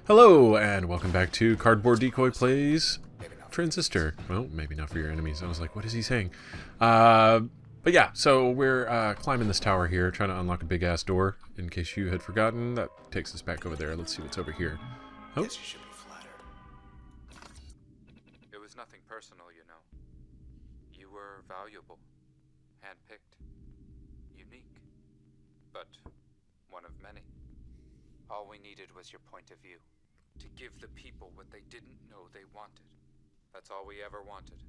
Hello, and welcome back to Cardboard Decoy Plays Transistor. Well, maybe not for your enemies. I was like, what is he saying? But yeah, so we're climbing this tower here, trying to unlock a big-ass door. In case you had forgotten, that takes us back over there. Let's see what's over here. Oh. Guess you should be flattered. It was nothing personal, you know. You were valuable, handpicked, unique, but one of many. All we needed was your point of view, to give the people what they didn't know they wanted. That's all we ever wanted.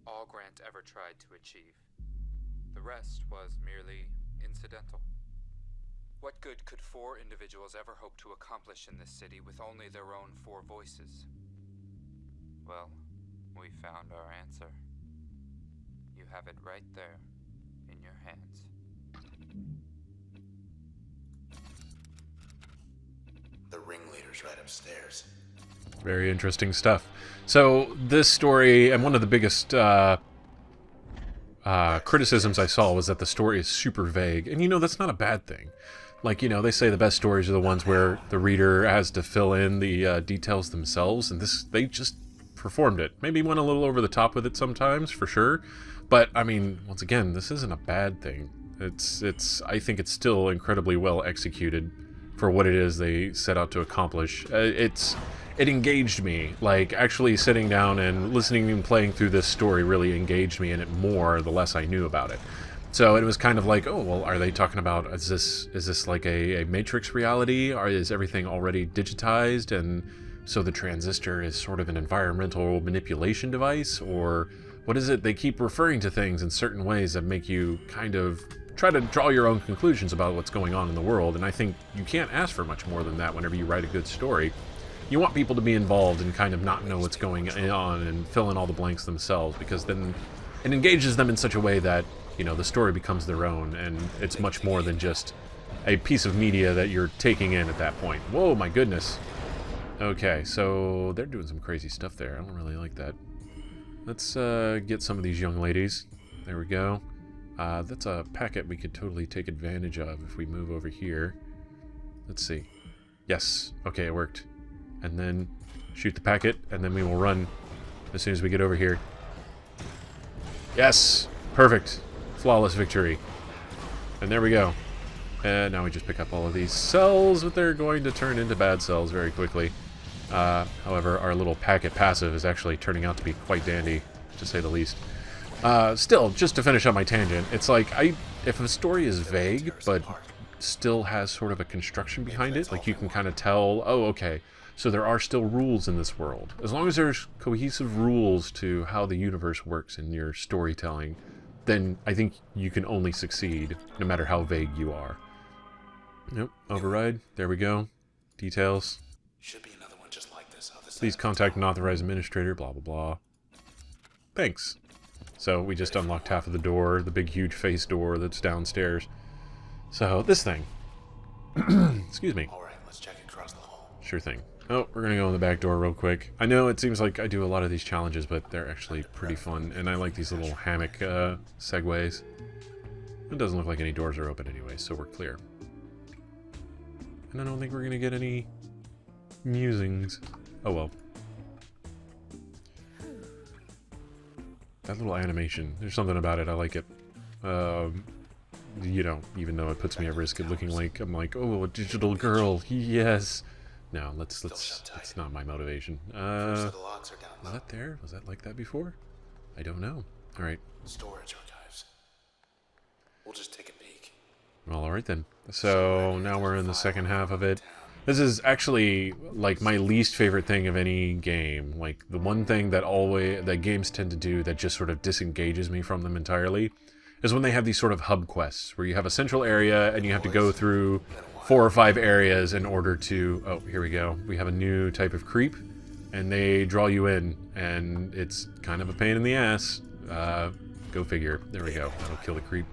All Grant ever tried to achieve. The rest was merely incidental. What good could 4 individuals ever hope to accomplish in this city with only their own 4 voices? Well, we found our answer. You have it right there, in your hands. The ringleader's right upstairs. Very interesting stuff. So this story, and one of the biggest criticisms I saw was that the story is super vague. And you know, that's not a bad thing. Like, you know, they say the best stories are the ones where the reader has to fill in the details themselves, and they just performed it. Maybe went a little over the top with it sometimes, for sure. But, I mean, once again, this isn't a bad thing. I think it's still incredibly well executed for what it is they set out to accomplish. It engaged me. Like, actually sitting down and listening and playing through this story really engaged me in it more the less I knew about it. So it was kind of like, oh, well, are they talking about, is this like a Matrix reality? Or is everything already digitized? And so the transistor is sort of an environmental manipulation device? Or what is it? They keep referring to things in certain ways that make you kind of try to draw your own conclusions about what's going on in the world. And I think you can't ask for much more than that whenever you write a good story. You want people to be involved and kind of not know what's going on and fill in all the blanks themselves, because then it engages them in such a way that, you know, the story becomes their own, and it's much more than just a piece of media that you're taking in at that point. Whoa, my goodness. Okay, so they're doing some crazy stuff there. I don't really like that. Let's get some of these young ladies. There we go. That's a packet we could totally take advantage of if we move over here. Let's see. Yes. Okay, it worked. And then shoot the packet, and then we will run as soon as we get over here. Yes! Perfect. Flawless victory. And there we go. And now we just pick up all of these cells, but they're going to turn into bad cells very quickly. However, our little packet passive is actually turning out to be quite dandy, to say the least. Still, just to finish up my tangent, it's like, if a story is vague, but still has sort of a construction behind it, like you can kind of tell, oh, okay, so there are still rules in this world. As long as there's cohesive rules to how the universe works in your storytelling, then I think you can only succeed, no matter how vague you are. Nope, override, there we go. Details. Should be another one just like this. Please contact an authorized administrator, blah blah blah. Thanks. So we just unlocked half of the door, the big huge face door that's downstairs. So, this thing. Excuse me. Alright, let's check across the hall. Sure thing. Oh, we're gonna go in the back door real quick. I know it seems like I do a lot of these challenges, but they're actually pretty fun, and I like these little hammock segues. It doesn't look like any doors are open anyway, so we're clear. And I don't think we're gonna get any musings. Oh well. That little animation, there's something about it, I like it. You know, even though it puts me at risk of looking like, I'm like, oh, a digital girl, yes! No, that's not my motivation. First of the locks are down. Was that there? Was that like that before? I don't know. Alright. Storage archives. We'll just take a peek. Well, alright then. So, now we're in the second half of it. This is actually, like, my least favorite thing of any game. Like, the one thing that games tend to do that just sort of disengages me from them entirely is when they have these sort of hub quests, where you have a central area and you have to go through 4 or 5 areas in order to... Oh, here we go. We have a new type of creep, and they draw you in, and it's kind of a pain in the ass. Go figure. There we go. That'll kill the creep.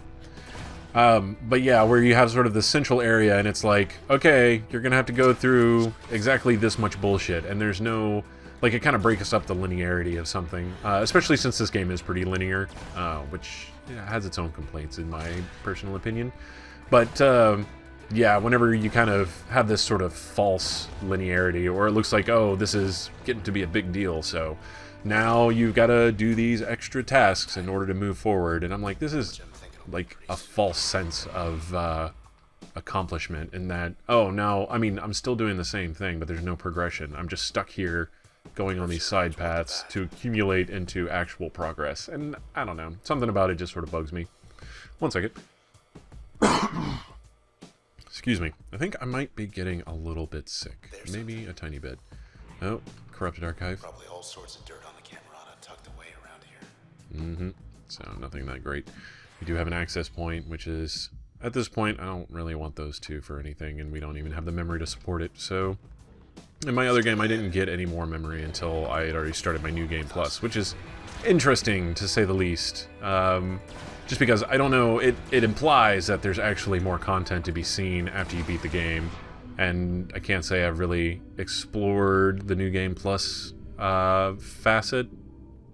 But yeah, where you have sort of the central area, and it's like, okay, you're gonna have to go through exactly this much bullshit, and there's no... Like, it kind of breaks up the linearity of something, especially since this game is pretty linear, which has its own complaints, in my personal opinion. But, yeah, whenever you kind of have this sort of false linearity, or it looks like, oh, this is getting to be a big deal, so now you've got to do these extra tasks in order to move forward. And I'm like, this is like a false sense of accomplishment in that, oh, no, I mean, I'm still doing the same thing, but there's no progression. I'm just stuck here going on these side paths to accumulate into actual progress. And I don't know, something about it just sort of bugs me. One second. Excuse me. I think I might be getting a little bit sick. Maybe a tiny bit. Oh, corrupted archive. Probably all sorts of dirt on the Camerata tucked away around here. Mm-hmm. So nothing that great. We do have an access point, which is, at this point, I don't really want those two for anything, and we don't even have the memory to support it. So in my other game, I didn't get any more memory until I had already started my New Game Plus, which is interesting, to say the least. Just because, I don't know, it implies that there's actually more content to be seen after you beat the game. And I can't say I've really explored the New Game Plus facet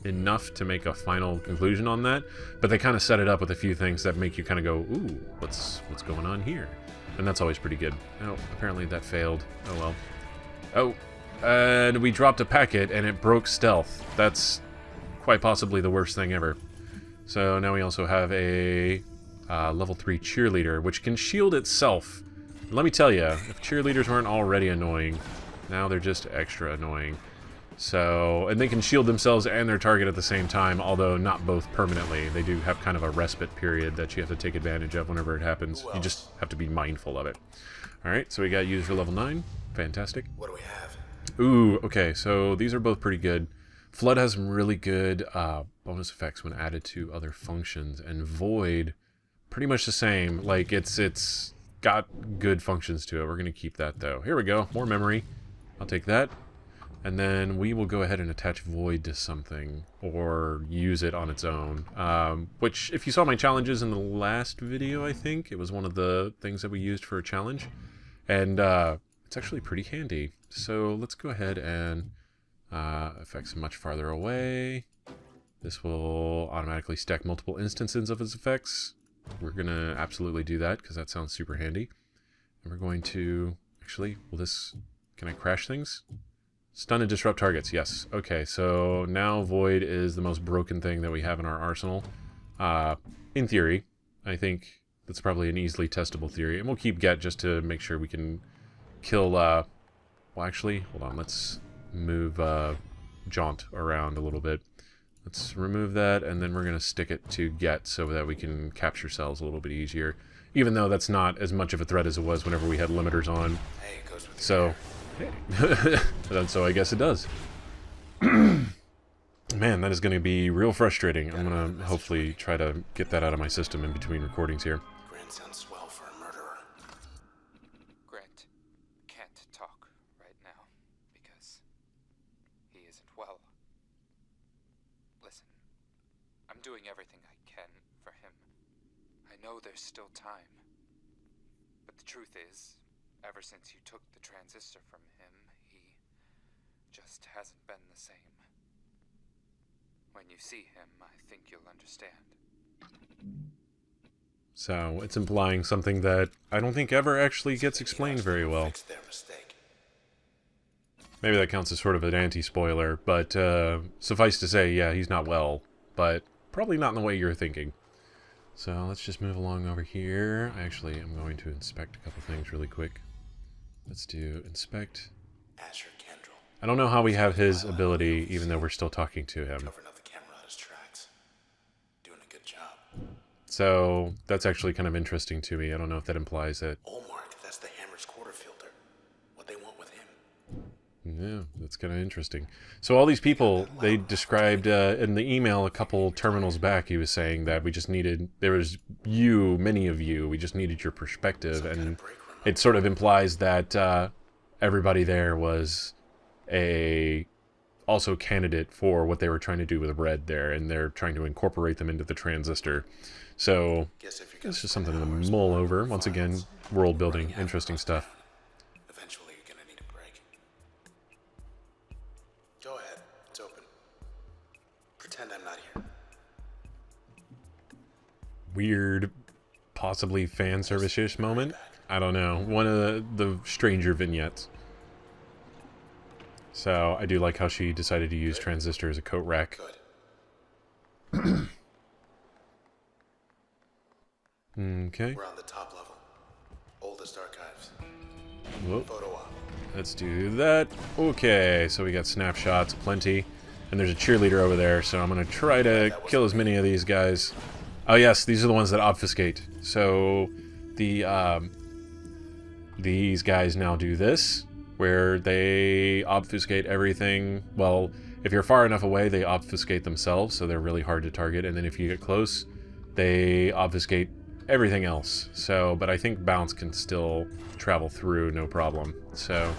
enough to make a final conclusion on that. But they kind of set it up with a few things that make you kind of go, ooh, what's going on here? And that's always pretty good. Oh, apparently that failed. Oh well. Oh, and we dropped a packet and it broke stealth. That's quite possibly the worst thing ever. So now we also have a level 3 cheerleader, which can shield itself. Let me tell you, if cheerleaders weren't already annoying, now they're just extra annoying. So, and they can shield themselves and their target at the same time, although not both permanently. They do have kind of a respite period that you have to take advantage of whenever it happens. You just have to be mindful of it. Alright, so we got user level 9. Fantastic. What do we have? Ooh, okay, so these are both pretty good. Flood has some really good bonus effects when added to other functions, and Void, pretty much the same. Like, it's got good functions to it. We're going to keep that, though. Here we go, more memory. I'll take that. And then we will go ahead and attach Void to something, or use it on its own. Which, if you saw my challenges in the last video, I think, it was one of the things that we used for a challenge. And it's actually pretty handy. So let's go ahead and effects much farther away. This will automatically stack multiple instances of its effects. We're going to absolutely do that, because that sounds super handy. And we're going to... Actually, will this... Can I crash things? Stun and disrupt targets, yes. Okay, so now Void is the most broken thing that we have in our arsenal. In theory, I think that's probably an easily testable theory. And we'll keep Get just to make sure we can kill... Well, actually, hold on, let's move Jaunt around a little bit. Let's remove that, and then we're going to stick it to Get so that we can capture cells a little bit easier. Even though that's not as much of a threat as it was whenever we had limiters on. Hey, it goes with So, hey. So I guess it does. Man, that is going to be real frustrating. I'm going to hopefully try to get that out of my system in between recordings here. Grant sounds swell for a murderer. Grant can't talk right now because he isn't well. Listen, I'm doing everything I can for him. I know there's still time. But the truth is, ever since you took the transistor from him, he just hasn't been the same. When you see him, I think you'll understand. So, it's implying something that I don't think ever actually gets explained very well. Fix their mistake. Maybe that counts as sort of an anti-spoiler, but suffice to say, yeah, he's not well, but probably not in the way you're thinking. So let's just move along over here. Actually, I'm going to inspect a couple things really quick. Let's do inspect. Asher Kendrill. I don't know how we have his ability, even though we're still talking to him. Covering up the Camerata's tracks. Doing a good job. So that's actually kind of interesting to me. I don't know if that implies that... Olmark, that's the Hammer's quarter filter. What they want with him. Yeah, that's kind of interesting. So all these people, they described in the email a couple terminals back, he was saying that we just needed, there was you, many of you, we just needed your perspective, and it sort of implies that everybody there was also candidate for what they were trying to do with Red there, and they're trying to incorporate them into the transistor. So, it's just something to mull over. Once again, world building, interesting stuff. Eventually you're gonna need a break. Go ahead, it's open. Pretend I'm not here. Weird, possibly fan service-ish moment. I don't know, one of the stranger vignettes. So I do like how she decided to use Transistor as a coat rack. Good. Okay. We're on the top level. Oldest archives. Whoop. Photo op. Let's do that. Okay, so we got snapshots plenty. And there's a cheerleader over there, so I'm going to try to kill as many of these guys. Oh yes, these are the ones that obfuscate. So these guys now do this, where they obfuscate everything. Well, if you're far enough away, they obfuscate themselves, so they're really hard to target. And then if you get close, they obfuscate everything else. So, but I think Bounce can still travel through, no problem. So,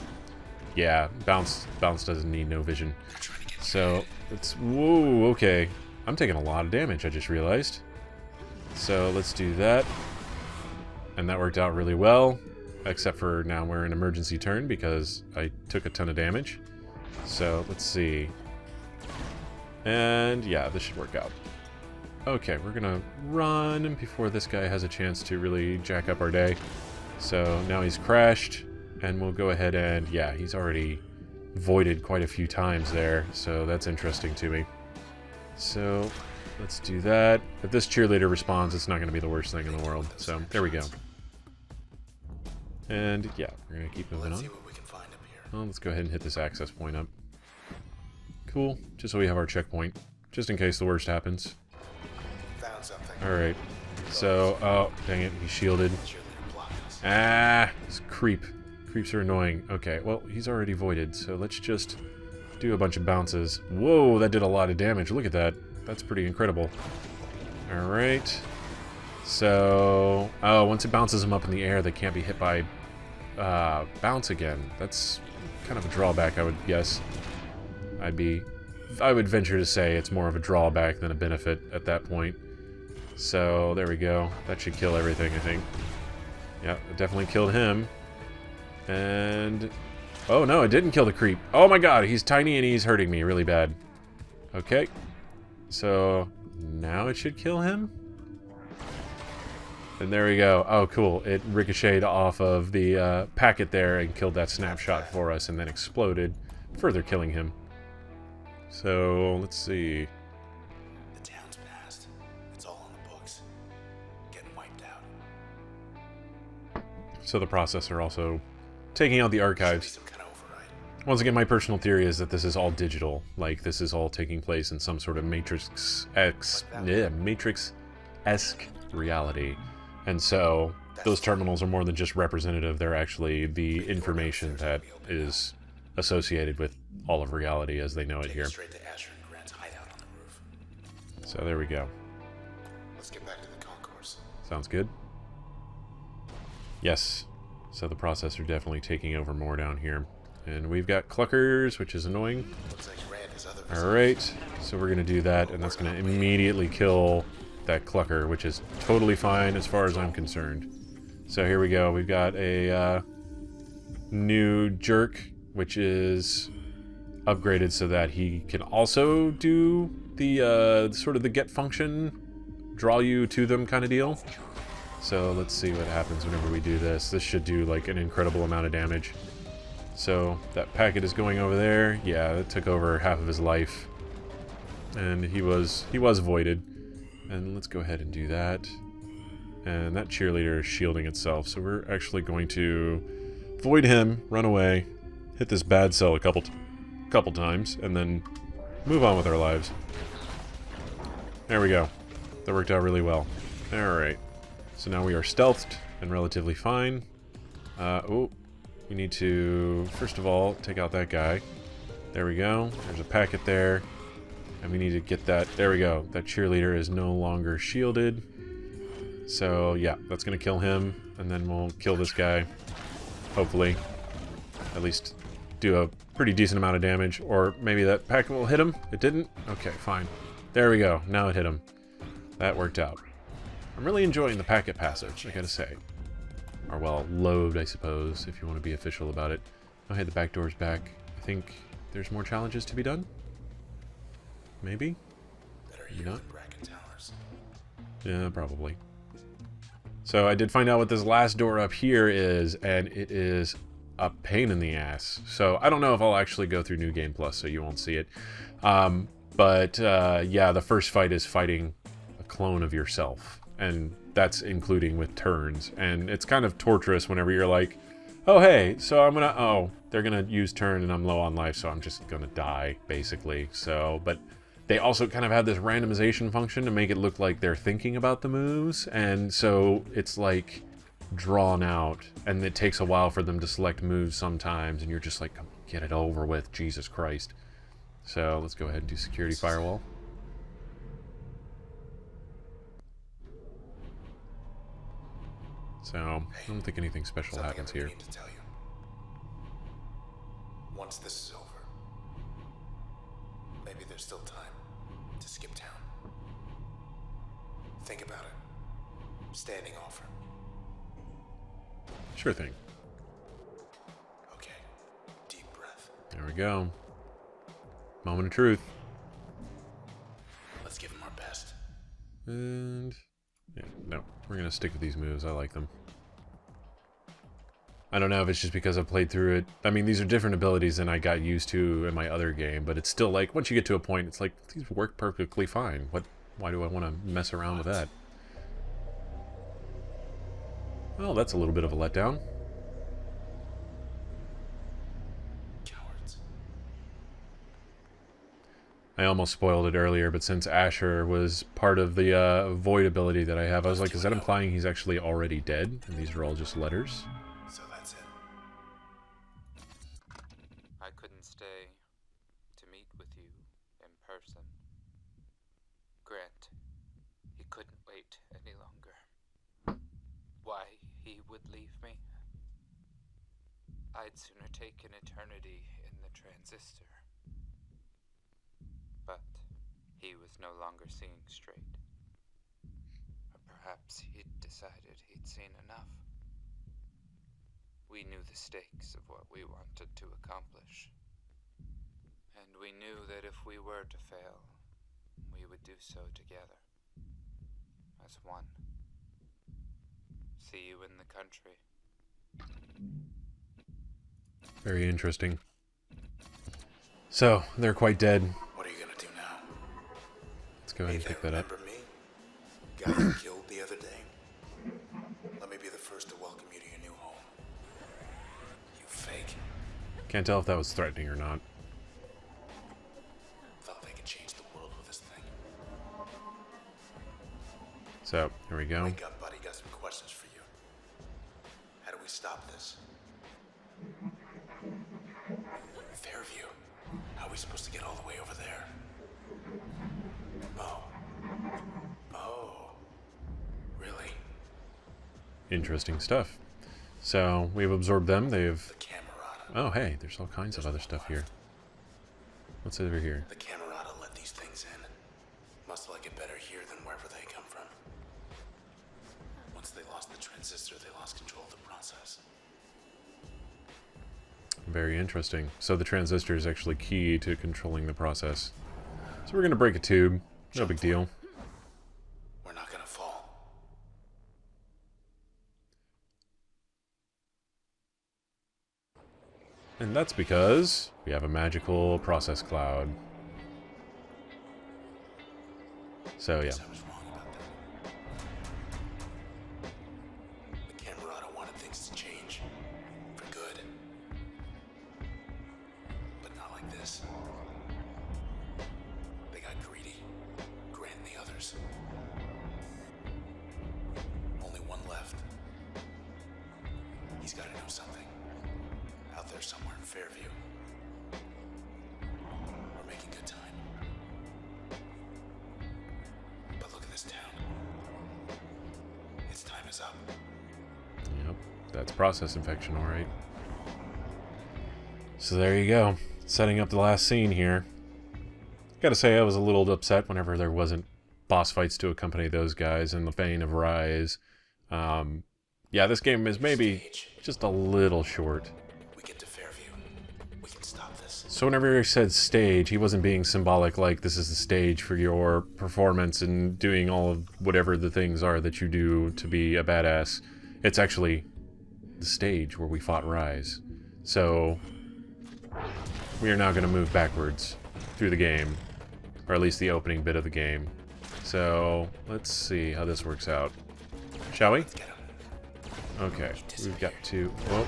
yeah, Bounce doesn't need no vision. So, it's... Whoa, okay. I'm taking a lot of damage, I just realized. So, let's do that. And that worked out really well. Except for now we're in emergency turn because I took a ton of damage. So, let's see. And, yeah, this should work out. Okay, we're gonna run before this guy has a chance to really jack up our day. So, now he's crashed. And we'll go ahead and... Yeah, he's already voided quite a few times there. So, that's interesting to me. So, let's do that. If this cheerleader responds, it's not going to be the worst thing in the world. So, there we go. And, yeah, we're going to keep moving on. See what we can find up here. Well, let's go ahead and hit this access point up. Cool. Just so we have our checkpoint. Just in case the worst happens. Found something. Alright. So, oh, dang it, he's shielded. Cheerleader blocked us. Ah, this creep. Creeps are annoying. Okay, well, he's already voided, so let's just do a bunch of bounces. Whoa, that did a lot of damage. Look at that. That's pretty incredible. Alright. So, oh, once it bounces them up in the air, they can't be hit by bounce again. That's kind of a drawback, I would guess. I would venture to say it's more of a drawback than a benefit at that point. So, there we go. That should kill everything, I think. Yeah, it definitely killed him. And... oh, no, it didn't kill the creep. Oh my god, he's tiny and he's hurting me really bad. Okay. So, now it should kill him? And there we go. Oh, cool. It ricocheted off of the packet there and killed that snapshot for us and then exploded, further killing him. So, let's see. The town's passed. It's all on the books. Getting wiped out. So the processor also taking out the archives. Some kind of override. Once again, my personal theory is that this is all digital. Like, this is all taking place in some sort of Matrix-esque reality. And so, those terminals are more than just representative. They're actually the information that is associated with all of reality as they know it here. Straight to Asher and Grant's hideout on the roof. So there we go. Let's get back to the concourse. Sounds good. Yes. So the processor definitely taking over more down here. And we've got cluckers, which is annoying. Looks like Grant has other visitors. Alright, so we're going to do that, and that's going to immediately kill that clucker, which is totally fine as far as I'm concerned. So here we go. We've got a new jerk, which is upgraded so that he can also do the sort of the get function, draw you to them kind of deal. So let's see what happens whenever we do this. This should do like an incredible amount of damage. So that packet is going over there. Yeah, it took over half of his life. And he was voided. And let's go ahead and do that. And that cheerleader is shielding itself. So we're actually going to void him, run away, hit this bad cell a couple times, and then move on with our lives. There we go. That worked out really well. Alright. So now we are stealthed and relatively fine. Oh, we need to, first of all, take out that guy. There we go. There's a packet there. And we need to get that, there we go. That cheerleader is no longer shielded. So, yeah, that's going to kill him. And then we'll kill this guy. Hopefully. At least do a pretty decent amount of damage. Or maybe that packet will hit him. It didn't? Okay, fine. There we go. Now it hit him. That worked out. I'm really enjoying the packet passage, I gotta say. Or, well, load, I suppose, if you want to be official about it. Oh, hey, the back door's back. I think there's more challenges to be done? Maybe? Better You hear not? the Bracken Towers. Yeah, probably. So I did find out what this last door up here is, and it is a pain in the ass. So I don't know if I'll actually go through New Game Plus, so you won't see it. Yeah, the first fight is fighting a clone of yourself, and that's including with turns. And it's kind of torturous whenever you're like, oh hey, so I'm gonna, oh, they're gonna use turn and I'm low on life, so I'm just gonna die, basically. So, but they also kind of have this randomization function to make it look like they're thinking about the moves, and so it's like drawn out, and it takes a while for them to select moves sometimes, and you're just like, get it over with, Jesus Christ. So let's go ahead and do security firewall. So I don't think anything special happens here. To tell you. Once this is over, maybe there's still time to skip town. Think about it. Standing offer. Sure thing. Okay. Deep breath. There we go. Moment of truth. Let's give him our best. And yeah, no, we're gonna stick with these moves. I like them. I don't know if it's just because I've played through it. I mean, these are different abilities than I got used to in my other game, but it's still like, once you get to a point, it's like, these work perfectly fine. Why do I want to mess around with that? Well, that's a little bit of a letdown. Cowards. I almost spoiled it earlier, but since Asher was part of the void ability that I have, I was like, is that implying he's actually already dead? And these are all just letters? So that's it. I couldn't stay to meet with you in person. Grant, he couldn't wait any longer. Why he would leave me? I'd sooner take an eternity in the Transistor. But he was no longer seeing straight. Or perhaps he'd decided he'd seen enough. We knew the stakes of what we wanted to accomplish. And we knew that if we were to fail, we would do so together. As one. See you in the country. Very interesting. So, they're quite dead. What are you gonna do now? Let's go ahead and pick that up. Remember me? Guy you killed the other day? Let me be the first to welcome you to your new home. You fake. Can't tell if that was threatening or not. Thought they could change the world with this thing. So, here we go. Wake up, buddy. Got some questions for you. How do we stop this? Fairview. How are we supposed to get all the way over there? Oh. Really? Interesting stuff. So, we've absorbed them. They've... The Camerata. Oh, hey, there's all kinds of other stuff here. What's over here? The Camerata let these things in. Must like it better here than wherever they come from. Once they lost the Transistor, they lost control of the process. Very interesting. So the transistor is actually key to controlling the process. So we're going to break a tube. No big deal. We're not gonna fall. And that's because we have a magical process cloud. So yeah. I was wrong about that. The Camerata wanted things to change. For good. But not like this. They got greedy. Grant and the others. Only one left. He's gotta know something. Out there somewhere in Fairview. We're making good time. But look at this town. Its time is up. Yep. That's process infection, alright. So there you go. Setting up the last scene here. Gotta say, I was a little upset whenever there wasn't boss fights to accompany those guys in the vein of Rise. Yeah, this game is maybe just a little short. We get to Fairview. We can stop this. So whenever he said stage, he wasn't being symbolic like this is the stage for your performance and doing all of whatever the things are that you do to be a badass. It's actually the stage where we fought Rise. So we are now going to move backwards through the game, or at least the opening bit of the game. So let's see how this works out. Shall we? Okay, we've got to... Whoa.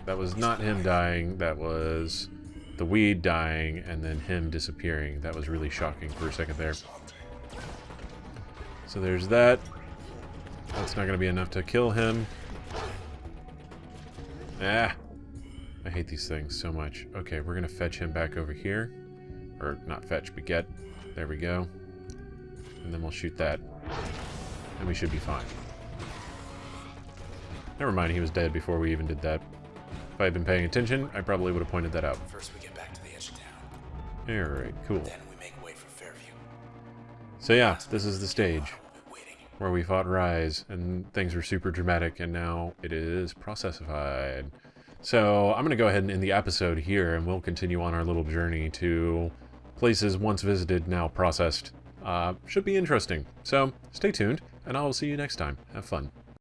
That was not him dying, that was the weed dying, and then him disappearing. That was really shocking for a second there. So there's that. That's not going to be enough to kill him. Ah! I hate these things so much. Okay, we're going to fetch him back over here. Or, not fetch, but get. There we go. And then we'll shoot that. And we should be fine. Never mind, he was dead before we even did that. If I had been paying attention, I probably would have pointed that out. First we get back to the edge of town. Alright, cool. Then we make way for Fairview. So yeah, this is the stage Waiting. where we fought Rise, and things were super dramatic, and now it is processified. So I'm going to go ahead and end the episode here, and we'll continue on our little journey to places once visited, now processed. Should be interesting. So stay tuned, and I will see you next time. Have fun.